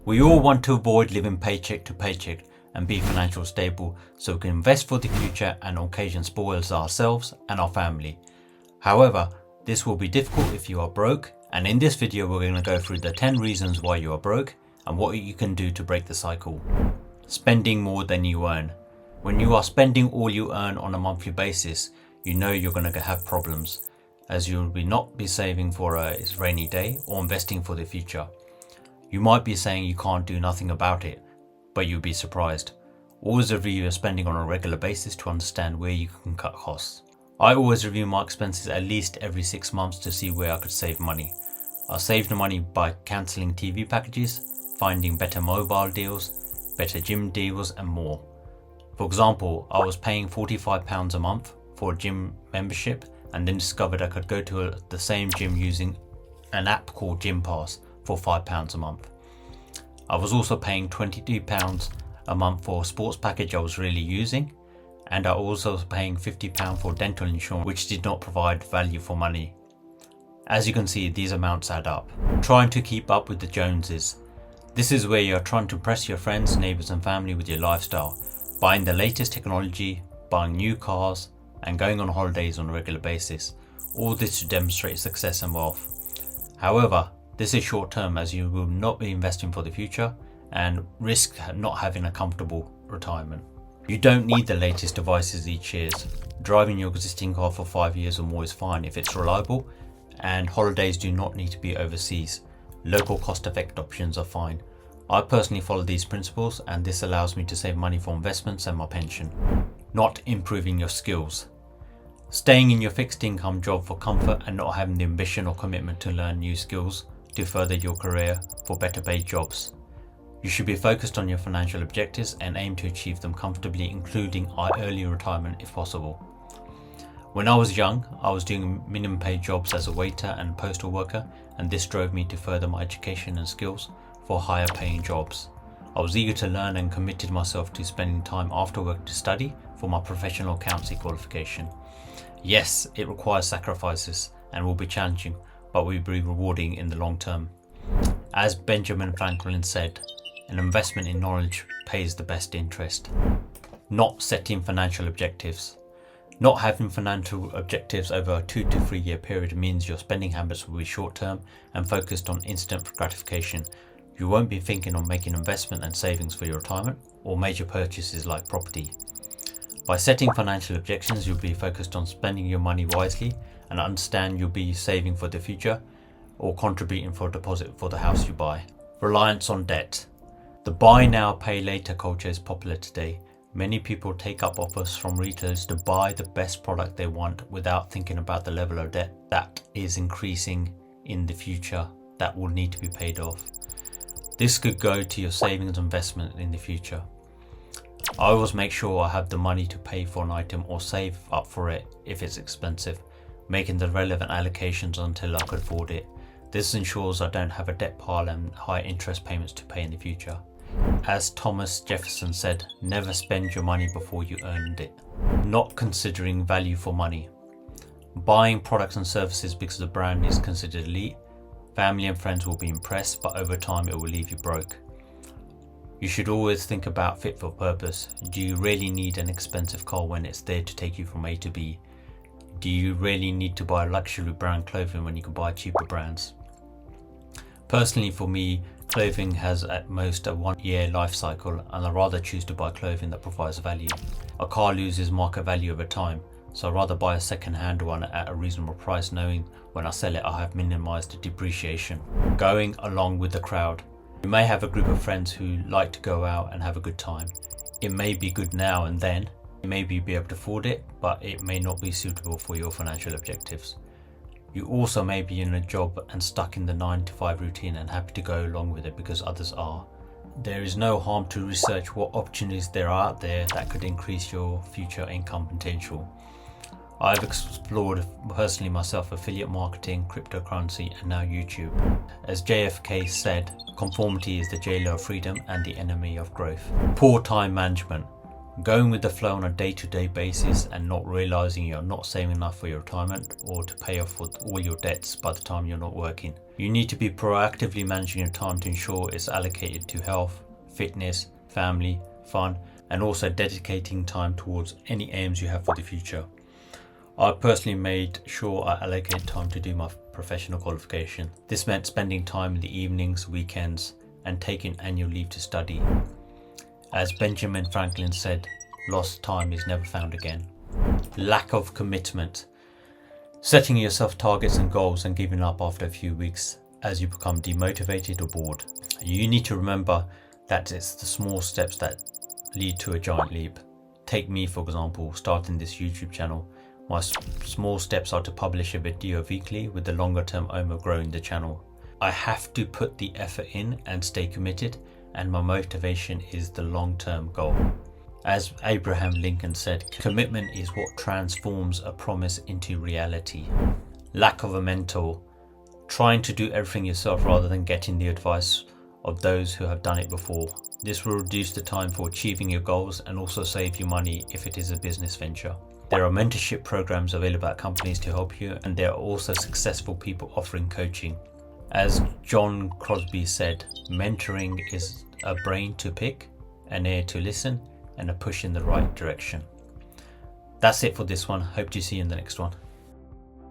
We all want to avoid living paycheck to paycheck and be financially stable so we can invest for the future and on occasion spoils ourselves and our family. However, this will be difficult if you are broke, and in this video we're going to go through the 10 reasons why you are broke and what you can do to break the cycle. Spending more than you earn. When you are spending all you earn on a monthly basis, you know you're going to have problems, as you will not be saving for a rainy day or investing for the future. You might be saying you can't do nothing about it, but you'll be surprised. Always review your spending on a regular basis to understand where you can cut costs. I always review my expenses at least every 6 months to see where I could save money. I saved the money by cancelling TV packages, finding better mobile deals, better gym deals and more. For example, I was paying £45 a month for a gym membership and then discovered I could go to the same gym using an app called Gym Pass for £5 a month. I was also paying £22 a month for a sports package I was really using, and I also was paying £50 for dental insurance, which did not provide value for money. As you can see, these amounts add up. Trying to keep up with the Joneses. This is where you're trying to impress your friends, neighbours and family with your lifestyle, buying the latest technology, buying new cars and going on holidays on a regular basis. All this to demonstrate success and wealth. However, this is short term, as you will not be investing for the future and risk not having a comfortable retirement. You don't need the latest devices each year. Driving your existing car for 5 years or more is fine if it's reliable, and holidays do not need to be overseas. Local cost-effective options are fine. I personally follow these principles, and this allows me to save money for investments and my pension. Not improving your skills. Staying in your fixed income job for comfort and not having the ambition or commitment to learn new skills to further your career for better paid jobs. You should be focused on your financial objectives and aim to achieve them comfortably, including early retirement if possible. When I was young, I was doing minimum paid jobs as a waiter and postal worker, and this drove me to further my education and skills for higher paying jobs. I was eager to learn and committed myself to spending time after work to study for my professional accountancy qualification. Yes, it requires sacrifices and will be challenging, but will be rewarding in the long term. As Benjamin Franklin said, an investment in knowledge pays the best interest. Not setting financial objectives. Not having financial objectives over a 2 to 3 year period means your spending habits will be short term and focused on instant gratification. You won't be thinking on making investment and savings for your retirement or major purchases like property. By setting financial objectives, you'll be focused on spending your money wisely and understand you'll be saving for the future or contributing for a deposit for the house you buy. Reliance on debt. The buy now, pay later culture is popular today. Many people take up offers from retailers to buy the best product they want without thinking about the level of debt that is increasing in the future that will need to be paid off. This could go to your savings investment in the future. I always make sure I have the money to pay for an item or save up for it if it's expensive, making the relevant allocations until I could afford it. This ensures I don't have a debt pile and high interest payments to pay in the future. As Thomas Jefferson said, never spend your money before you earned it. Not considering value for money. Buying products and services because the brand is considered elite. Family and friends will be impressed, but over time it will leave you broke. You should always think about fit for purpose. Do you really need an expensive car when it's there to take you from A to B? Do you really need to buy luxury brand clothing when you can buy cheaper brands? Personally, for me, clothing has at most a 1 year life cycle, and I rather choose to buy clothing that provides value. A car loses market value over time, so I'd rather buy a second-hand one at a reasonable price, knowing when I sell it I have minimised the depreciation. Going along with the crowd. You may have a group of friends who like to go out and have a good time. It may be good now and then, you may be able to afford it, but it may not be suitable for your financial objectives. You also may be in a job and stuck in the 9 to 5 routine and happy to go along with it because others are. There is no harm to research what opportunities there are out there that could increase your future income potential. I've explored personally myself affiliate marketing, cryptocurrency and now YouTube. As JFK said, conformity is the jailer of freedom and the enemy of growth. Poor time management. Going with the flow on a day-to-day basis and not realizing you're not saving enough for your retirement or to pay off all your debts by the time you're not working. You need to be proactively managing your time to ensure it's allocated to health, fitness, family, fun, and also dedicating time towards any aims you have for the future. I personally made sure I allocate time to do my professional qualification. This meant spending time in the evenings, weekends, and taking annual leave to study. As Benjamin Franklin said, lost time is never found again. Lack of commitment. Setting yourself targets and goals and giving up after a few weeks as you become demotivated or bored. You need to remember that it's the small steps that lead to a giant leap. Take me, for example, starting this YouTube channel. My small steps are to publish a video weekly with the longer term aim of growing the channel. I have to put the effort in and stay committed, and my motivation is the long-term goal. As Abraham Lincoln said, commitment is what transforms a promise into reality. Lack of a mentor. Trying to do everything yourself rather than getting the advice of those who have done it before. This will reduce the time for achieving your goals and also save you money if it is a business venture. There are mentorship programs available at companies to help you, and there are also successful people offering coaching. As John Crosby said, mentoring is a brain to pick, an ear to listen, and a push in the right direction. That's it for this one. Hope to see you in the next one.